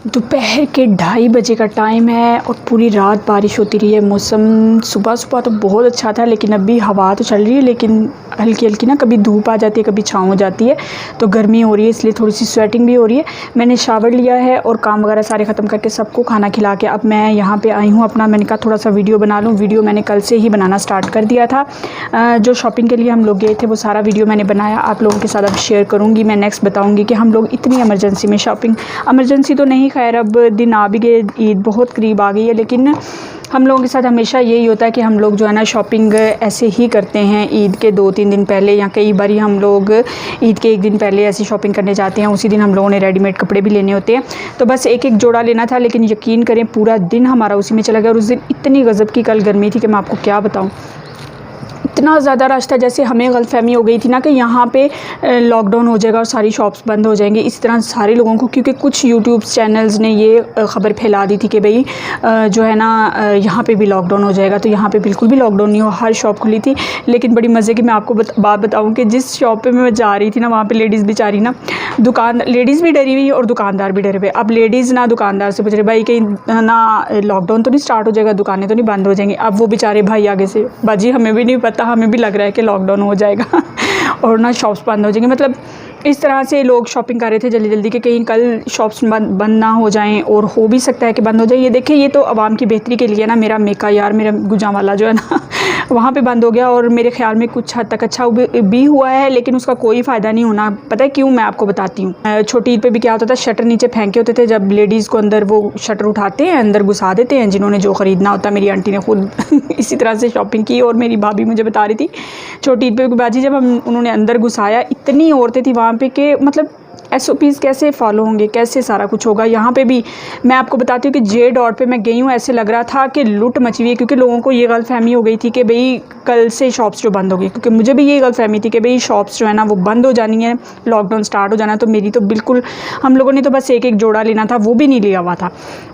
दोपहर के 2:30 बजे का टाइम है और पूरी रात बारिश होती रही है। मौसम सुबह सुबह तो बहुत अच्छा था, लेकिन अभी हवा तो चल रही है, लेकिन हल्की हल्की ना कभी धूप आ जाती है कभी छाँव हो जाती है, तो गर्मी हो रही है, इसलिए थोड़ी सी स्वेटिंग भी हो रही है। मैंने शावर लिया है और काम वगैरह सारे ख़त्म करके सबको खाना खिला के अब मैं यहाँ पर आई हूँ अपना। मैंने कहा थोड़ा सा वीडियो बना लूँ। वीडियो मैंने कल से ही बनाना स्टार्ट कर दिया था। जो शॉपिंग के लिए हम लोग गए थे वो सारा वीडियो मैंने बनाया, आप लोगों के साथ अब शेयर करूँगी। मैं नेक्स्ट बताऊँगी कि हम लोग इतनी एमरजेंसी में शॉपिंग, एमरजेंसी तो नहीं, खैर अब दिन आ भी गए, ईद बहुत करीब आ गई है, लेकिन हम लोगों के साथ हमेशा यही होता है कि हम लोग जो है ना शॉपिंग ऐसे ही करते हैं ईद के 2-3 दिन पहले, या कई बार हम लोग ईद के 1 दिन पहले ऐसी शॉपिंग करने जाते हैं। उसी दिन हम लोगों ने रेडीमेड कपड़े भी लेने होते हैं, तो बस एक एक जोड़ा लेना था, लेकिन यकीन करें पूरा दिन हमारा उसी में चला गया। और उस दिन इतनी गज़ब की कल गर्मी थी कि मैं आपको क्या बताऊँ, इतना ज़्यादा रश था। जैसे हमें गलतफहमी हो गई थी ना कि यहाँ पे लॉकडाउन हो जाएगा और सारी शॉप्स बंद हो जाएंगी, इस तरह सारे लोगों को, क्योंकि कुछ यूट्यूब चैनल्स ने ये ख़बर फैला दी थी कि भाई जो है ना यहाँ पे भी लॉकडाउन हो जाएगा, तो यहाँ पे बिल्कुल भी लॉकडाउन नहीं हो, हर शॉप खुली थी। लेकिन बड़ी मज़े की मैं आपको बात बताऊँ कि जिस शॉप पर मैं जा रही थी ना, वहाँ पर लेडीज़ बेचारी ना, लेडीज़ भी डरी हुई और दुकानदार भी डरे हुए। अब लेडीज़ ना दुकानदार से पूछ रहे भाई कहीं ना लॉकडाउन तो नहीं स्टार्ट हो जाएगा, दुकानें तो नहीं बंद हो जाएंगी। अब वो बेचारे भाई आगे से, बाजी हमें भी नहीं पता, हमें भी लग रहा है कि लॉकडाउन हो जाएगा और ना शॉप्स बंद हो जाएंगे। मतलब इस तरह से लोग शॉपिंग कर रहे थे जल्दी जल्दी कि कहीं कल शॉप्स बंद ना हो जाएं, और हो भी सकता है कि बंद हो जाए। ये देखिए, ये तो आवाम की बेहतरी के लिए ना, मेरा मेका यार, मेरा गुजरांवाला जो है ना वहाँ पे बंद हो गया, और मेरे ख्याल में कुछ हद तक अच्छा भी हुआ है, लेकिन उसका कोई फ़ायदा नहीं होना। पता है क्यों? मैं आपको बताती हूँ। छोटी ईद पे भी क्या होता था, शटर नीचे फेंके होते थे, जब लेडीज़ को अंदर वो शटर उठाते हैं, अंदर घुसा देते हैं जिन्होंने जो ख़रीदना होता है। मेरी आंटी ने खुद इसी तरह से शॉपिंग की, और मेरी भाभी मुझे बता रही थी छोटी ईद पे बाजी जब उन्होंने अंदर घुसाया, इतनी औरतें थी वहाँ पे कि मतलब SOPs कैसे फॉलो होंगे, कैसे सारा कुछ होगा। यहाँ पे भी मैं आपको बताती हूँ कि जे डॉट पे मैं गई हूँ, ऐसे लग रहा था कि लूट मची हुई है, क्योंकि लोगों को ये गलतफहमी हो गई थी कि भाई कल से शॉप्स जो बंद हो गई, क्योंकि मुझे भी ये गलतफहमी थी कि भाई शॉप्स जो है ना वो बंद हो जानी है, लॉकडाउन स्टार्ट हो जाना है। तो मेरी तो बिल्कुल, हम लोगों ने तो बस एक एक जोड़ा लेना था, वो भी नहीं लिया हुआ था,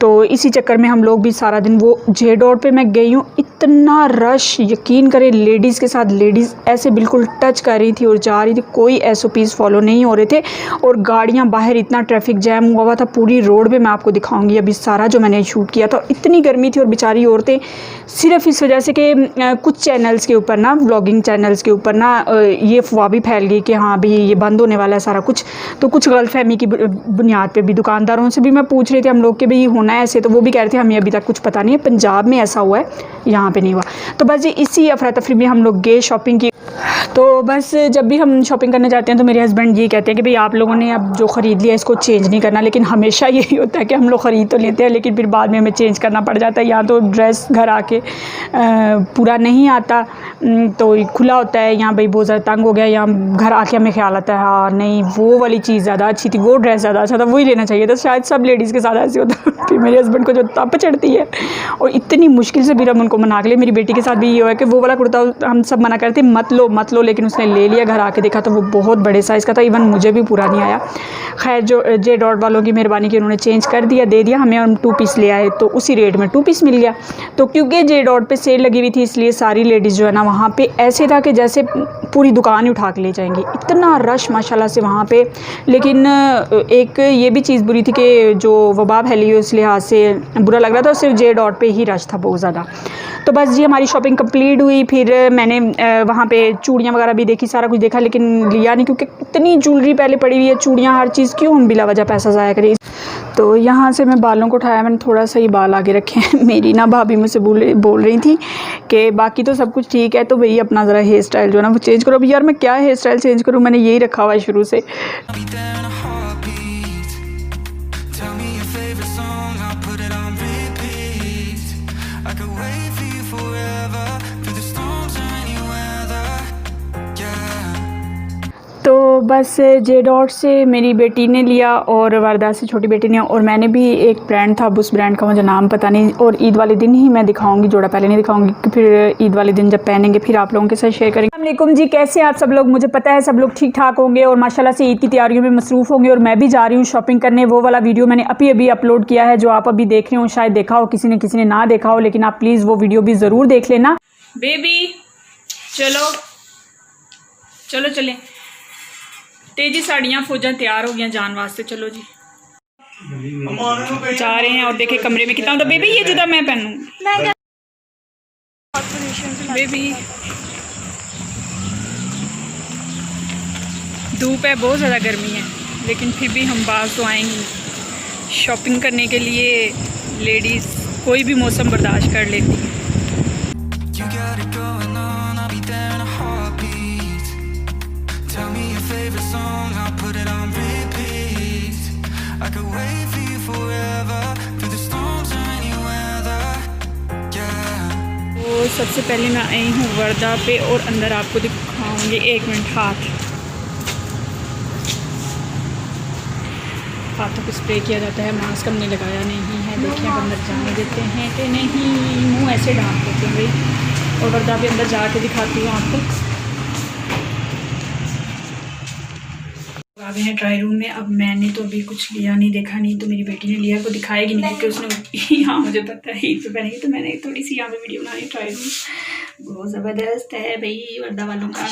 तो इसी चक्कर में हम लोग भी सारा दिन वो जे डॉट पे मैं गई हूँ, इतना रश, यकीन करें लेडीज़ के साथ लेडीज़ ऐसे बिल्कुल टच कर रही थी और जा रही थी, कोई SOPs फॉलो नहीं हो रहे थे, और गाड़ियाँ बाहर, इतना ट्रैफिक जैम हुआ था पूरी रोड पे। मैं आपको दिखाऊंगी अभी सारा जो मैंने शूट किया था। इतनी गर्मी थी और बेचारी औरतें सिर्फ इस वजह से कि कुछ चैनल्स के ऊपर ना, व्लॉगिंग चैनल्स के ऊपर ना ये अफवाह भी फैल गई कि हाँ भी ये बंद होने वाला है सारा कुछ, तो कुछ गलतफहमी की बुनियाद पे भी दुकानदारों से भी मैं पूछ रही थी हम लोग कि भाई होना है ऐसे, तो वो भी कह रहे थे हमें अभी तक कुछ पता नहीं है, पंजाब में ऐसा हुआ है, यहाँ पे नहीं हुआ। तो बस इसी अफरा तफरी में हम लोग गए शॉपिंग की। तो बस जब भी हम शॉपिंग करने जाते हैं तो मेरे हस्बैंड ये कहते हैं कि भाई आप लोगों ने अब जो ख़रीद लिया इसको चेंज नहीं करना, लेकिन हमेशा यही होता है कि हम लोग ख़रीद तो लेते हैं, लेकिन फिर बाद में हमें चेंज करना पड़ जाता है। या तो ड्रेस घर आके पूरा नहीं आता, तो खुला होता है, या भाई बहुत ज़्यादा तंग हो गया, या घर आके हमें ख्याल आता है हाँ नहीं वो वाली चीज़ ज़्यादा अच्छी थी, वो ड्रेस ज़्यादा अच्छा था, वही लेना चाहिए था। शायद सब लेडीज़ के साथ ऐसे होता है। फिर मेरे हस्बैंड को जो तप चढ़ती है, और इतनी मुश्किल से भी हम उनको मना के लिए, मेरी बेटी के साथ भी ये हुआ है कि वो वाला कुर्ता हम सब मना करते मत लो, लेकिन उसने ले लिया, घर आके देखा तो वो बहुत बड़े साइज़ का था, इवन मुझे भी पूरा नहीं आया। खैर जो जे डॉट वालों की मेहरबानी की, उन्होंने चेंज कर दिया, दे दिया हमें, हम 2 पीस ले आए, तो उसी रेट में 2 पीस मिल गया। तो क्योंकि जे डॉट पे सेल लगी हुई थी, इसलिए सारी लेडीज़ जो है ना वहाँ पे ऐसे था कि जैसे पूरी दुकान ही उठा के ले जाएंगी, इतना रश माशाल्लाह से वहाँ पे। लेकिन एक ये भी चीज़ बुरी थी कि जो वबा फैली हुई, उस लिहाज से बुरा लग रहा था, सिर्फ जे डॉट पे ही रश था बहुत ज़्यादा। तो बस जी हमारी शॉपिंग कंप्लीट हुई। फिर मैंने वहाँ पे चूड़ियाँ वगैरह भी देखी, सारा कुछ देखा, लेकिन लिया नहीं, क्योंकि इतनी ज्वेलरी पहले पड़ी हुई है, चूड़ियाँ, हर चीज़, क्यों हम बिला वजह पैसा ज़ाया करें। तो यहाँ से मैं बालों को उठाया, मैंने थोड़ा सा ही बाल आगे रखे हैं। मेरी ना भाभी मुझसे बोल रही थी कि बाकी तो सब कुछ ठीक है, तो भई अपना ज़रा हेयर स्टाइल जो है ना वो चेंज करो। अब यार मैं क्या हेयर स्टाइल चेंज करूँ, मैंने यही रखा हुआ है शुरू से। तो बस जे डॉट से मेरी बेटी ने लिया, और वारदा से छोटी बेटी ने, और मैंने भी एक ब्रांड था, उस ब्रांड का मुझे नाम पता नहीं, और ईद वाले दिन ही मैं दिखाऊंगी जोड़ा, पहले नहीं दिखाऊंगी, फिर ईद वाले दिन जब पहनेंगे फिर आप लोगों के साथ शेयर करेंगे। अस्सलाम वालेकुम जी, कैसे आप सब लोग? मुझे पता है सब लोग ठीक ठाक होंगे और माशाल्लाह से ईद की तैयारियों में मसरूफ़ होंगे, और मैं भी जा रही हूँ शॉपिंग करने। वो वाला वीडियो मैंने अभी अपलोड किया है जो आप अभी देख रहे हो, शायद देखा हो किसी ने ना देखा हो, लेकिन आप प्लीज़ वो वीडियो भी ज़रूर देख लेना। बेबी चलो चलो चलें, तेजी साड़ियाँ फौजा तैयार हो गई जान वास्ते, चलो जी। जा रहे हैं और देखे कमरे में कितना होता। बेबी ये जूता मैं पहनूं बेबी। धूप है, बहुत ज़्यादा गर्मी है, लेकिन फिर भी हम बाहर तो आएंगे शॉपिंग करने के लिए। लेडीज़ कोई भी मौसम बर्दाश्त कर लेती है। तो सबसे पहले मैं आई हूँ वर्दा पे और अंदर आपको दिखाऊंगी। 1 मिनट, हाथों को स्प्रे किया जाता है। मास्क हमने लगाया नहीं है, देखिए अब अंदर जाने देते हैं कि नहीं, मुंह ऐसे ढांक देते हैं भाई। और वर्दा पे अंदर जाके दिखाती हूँ आपको। आ गए हैं ट्राई रूम में। अब मैंने तो अभी कुछ लिया नहीं, देखा नहीं, तो मेरी बेटी ने लिया, वो दिखाएगी नहीं क्योंकि उसने यहाँ मुझे पता है ईद पे पहनेगी, तो मैंने थोड़ी सी यहाँ पे वीडियो बनानी। ट्राई रूम बहुत ज़बरदस्त है भाई वर्दा वालों का।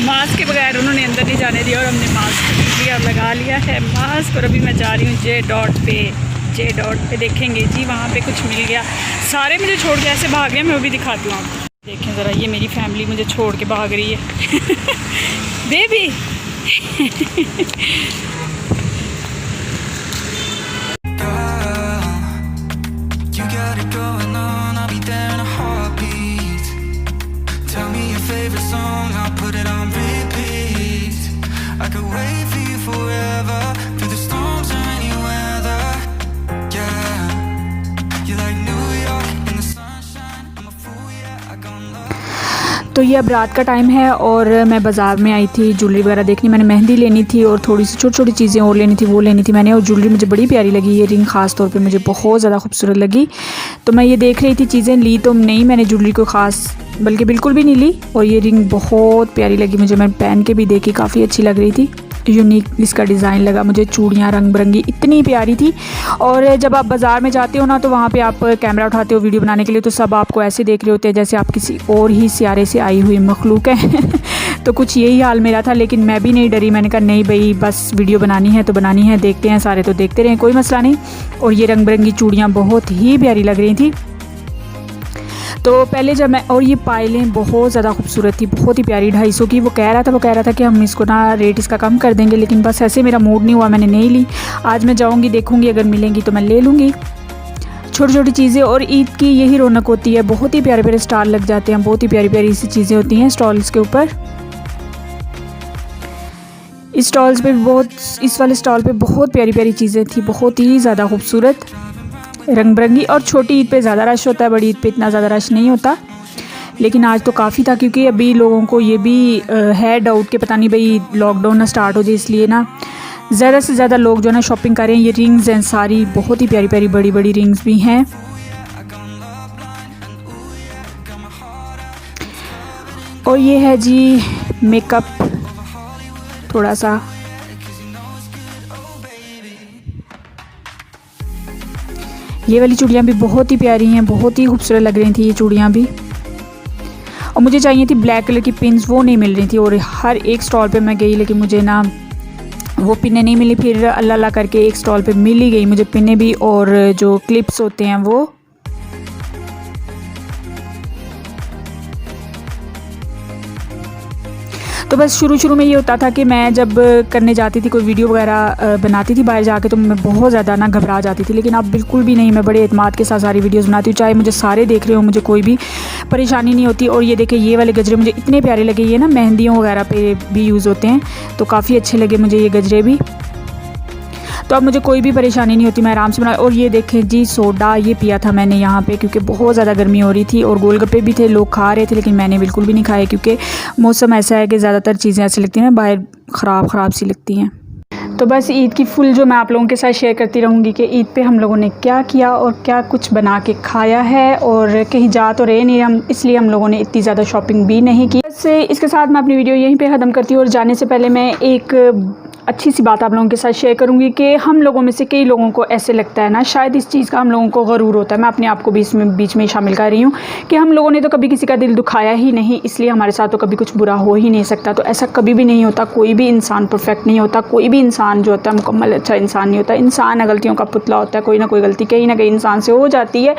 मास्क के बगैर उन्होंने अंदर नहीं जाने दिया और हमने मास्क लिया, लगा लिया है मास्क। और अभी मैं जा रही हूँ जे डॉट पे देखेंगे जी, वहाँ पे कुछ मिल गया। सारे मुझे छोड़ के ऐसे भाग गए, मैं वो भी दिखाती हूँ आपको। देखें ज़रा, ये मेरी फैमिली मुझे छोड़ के भाग रही है बेबी तो ये अब रात का टाइम है और मैं बाज़ार में आई थी ज्वेलरी वगैरह देखनी। मैंने मेहंदी लेनी थी और थोड़ी सी छोटी छोटी चीज़ें और लेनी थी, वो लेनी थी मैंने। और ज्वेलरी मुझे बड़ी प्यारी लगी, ये रिंग ख़ास तौर पे मुझे बहुत ज़्यादा खूबसूरत लगी। तो मैं ये देख रही थी, चीज़ें ली तो नहीं मैंने ज्वेलरी को ख़ास, बल्कि बिल्कुल भी नहीं ली। और ये रिंग बहुत प्यारी लगी मुझे, मैं पहन के भी देखी, काफ़ी अच्छी लग रही थी। यूनिक इसका डिज़ाइन लगा मुझे, चूड़ियाँ रंग बिरंगी इतनी प्यारी थी। और जब आप बाज़ार में जाते हो ना, तो वहाँ पे आप कैमरा उठाते हो वीडियो बनाने के लिए, तो सब आपको ऐसे देख रहे होते हैं जैसे आप किसी और ही सियारे से आई हुई मखलूक है तो कुछ यही हाल मेरा था, लेकिन मैं भी नहीं डरी। मैंने कहा नहीं भाई, बस वीडियो बनानी है तो बनानी है, देखते हैं सारे तो देखते रहें, कोई मसला नहीं। और ये रंग बिरंगी चूड़ियाँ बहुत ही प्यारी लग रही थी। तो पहले जब मैं, और ये पायलें बहुत ज़्यादा खूबसूरत थी, बहुत ही प्यारी, 250 की। वो कह रहा था कि हम इसको ना रेट इसका कम कर देंगे, लेकिन बस ऐसे मेरा मूड नहीं हुआ, मैंने नहीं ली। आज मैं जाऊंगी, देखूंगी, अगर मिलेंगी तो मैं ले लूँगी। छोटी छोटी चीज़ें, और ईद की यही रौनक होती है, बहुत ही प्यारे प्यारे स्टॉल लग जाते हैं, बहुत ही प्यारी प्यारी सी चीज़ें होती हैं स्टॉल्स के ऊपर। इस स्टॉल्स पे इस वाले स्टॉल पे बहुत प्यारी प्यारी चीज़ें थी, बहुत ही ज़्यादा खूबसूरत, रंग बिरंगी। और छोटी ईद पे ज़्यादा रश होता है, बड़ी ईद पे इतना ज़्यादा रश नहीं होता, लेकिन आज तो काफ़ी था, क्योंकि अभी लोगों को ये भी है डाउट कि पता नहीं भाई लॉकडाउन ना स्टार्ट हो जाए, इसलिए ना ज़्यादा से ज़्यादा लोग जो है ना शॉपिंग कर रहे हैं। ये रिंग्स हैं सारी, बहुत ही प्यारी प्यारी बड़ी बड़ी रिंग्स भी हैं। और ये है जी मेकअप, थोड़ा सा ये वाली चूड़ियाँ भी बहुत ही प्यारी हैं, बहुत ही खूबसूरत लग रही थी ये चूड़ियाँ भी। और मुझे चाहिए थी ब्लैक कलर की पिन्स, वो नहीं मिल रही थी। और हर एक स्टॉल पे मैं गई, लेकिन मुझे ना वो पिनें नहीं मिली। फिर अल्लाह अल्लाह करके एक स्टॉल पे मिल ही गई मुझे पिनें भी, और जो क्लिप्स होते हैं वो। तो बस शुरू में ये होता था कि मैं जब करने जाती थी, कोई वीडियो वगैरह बनाती थी बाहर जाके, तो मैं बहुत ज़्यादा ना घबरा जाती थी। लेकिन अब बिल्कुल भी नहीं, मैं बड़े एतमाद के साथ सारी वीडियोस बनाती हूँ, चाहे मुझे सारे देख रहे हो, मुझे कोई भी परेशानी नहीं होती। और ये देखें, ये वाले गजरे मुझे इतने प्यारे लगे, ये ना मेहंदियों वगैरह पे भी यूज़ होते हैं, तो काफ़ी अच्छे लगे मुझे ये गजरे भी। तो अब मुझे कोई भी परेशानी नहीं होती, मैं आराम से बना। और ये देखें जी, सोडा ये पिया था मैंने यहाँ पे, क्योंकि बहुत ज़्यादा गर्मी हो रही थी। और गोलगप्पे भी थे, लोग खा रहे थे, लेकिन मैंने बिल्कुल भी नहीं खाए, क्योंकि मौसम ऐसा है कि ज़्यादातर चीज़ें ऐसी लगती हैं ना बाहर, ख़राब सी लगती हैं। तो बस ईद की फुल जो मैं आप लोगों के साथ शेयर करती रहूँगी कि ईद पे हम लोगों ने क्या किया और क्या कुछ बना के खाया है, और कहीं जा तो रहे नहीं हम, इसलिए हम लोगों ने इतनी ज़्यादा शॉपिंग भी नहीं की। बस इसके साथ मैं अपनी वीडियो यहीं पे ख़त्म करती हूँ, और जाने से पहले मैं एक अच्छी सी बात आप लोगों के साथ शेयर करूंगी कि हम लोगों में से कई लोगों को ऐसे लगता है ना, शायद इस चीज़ का हम लोगों को गरूर होता है, मैं अपने आप को भी इसमें बीच में शामिल कर रही हूँ कि हम लोगों ने तो कभी किसी का दिल दुखाया ही नहीं, इसलिए हमारे साथ तो कभी कुछ बुरा हो ही नहीं सकता। तो ऐसा कभी भी नहीं होता, कोई भी इंसान परफेक्ट नहीं होता, कोई भी इंसान जो होता है मुकम्मल अच्छा इंसान नहीं होता। इंसान गलतियों का पुतला होता है, कोई ना कोई गलती कहीं ना कहीं इंसान से हो जाती है,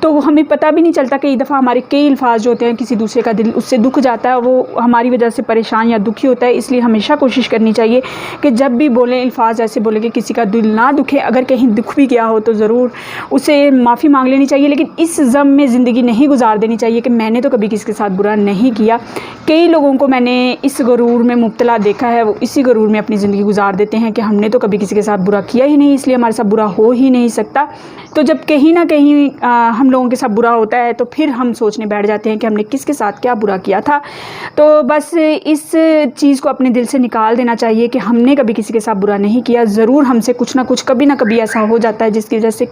तो हमें पता भी नहीं चलता। कई दफ़ा हमारे कई अल्फाज जो होते हैं, किसी दूसरे का दिल उससे दुख जाता है, वो हमारी वजह से परेशान या दुखी होता है। इसलिए हमेशा कोशिश करनी चाहिए कि जब भी बोलें अल्फाज ऐसे बोले कि किसी का दिल ना दुखे, अगर कहीं दुख भी गया हो तो ज़रूर उसे माफ़ी मांग लेनी चाहिए, लेकिन इस ज़म में ज़िंदगी नहीं गुजार देनी चाहिए कि मैंने तो कभी किसी के साथ बुरा नहीं किया। कई लोगों को मैंने इस गरूर में मुब्तला देखा है, वो इसी गरूर में अपनी ज़िंदगी गुजार देते हैं कि हमने तो कभी किसी के साथ बुरा किया ही नहीं, इसलिए हमारे साथ बुरा हो ही नहीं सकता। तो जब कहीं ना कहीं हम लोगों के साथ बुरा होता है तो फिर हम सोचने बैठ जाते हैं कि हमने किसके साथ क्या बुरा किया था। तो बस इस चीज़ को अपने दिल से निकाल देना चाहिए कि हमने कभी किसी के साथ बुरा नहीं किया। ज़रूर हमसे कुछ ना कुछ कभी ना कभी ऐसा हो जाता है जिसकी वजह से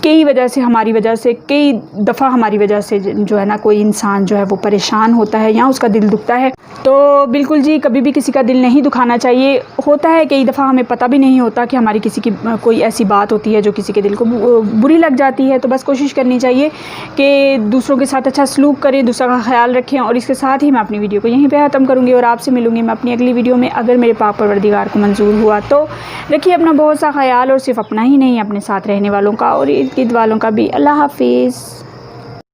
कई वजह से हमारी वजह से कई दफ़ा हमारी वजह से जो है ना कोई इंसान जो है वो परेशान होता है या उसका दिल दुखता है। तो बिल्कुल जी कभी भी किसी का दिल नहीं दुखाना चाहिए। होता है कई दफ़ा हमें पता भी नहीं होता कि हमारी किसी की कोई ऐसी बात होती है जो किसी के दिल को बुरी लग जाती है। तो बस कोशिश करनी चाहिए कि दूसरों के साथ अच्छा सलूक करें, दूसरा का ख्याल रखें। और इसके साथ ही मैं अपनी वीडियो को यहीं पर ख़त्म करूँगी और आपसे मिलूँगी मैं अपनी अगली वीडियो में, अगर मेरे पाक परवरदिगार को मंजूर हुआ तो। रखिए अपना बहुत सा ख्याल, और सिर्फ अपना ही नहीं अपने साथ रहने वालों का और इर्द गिर्द वालों का भी। अल्लाह हाफिज़।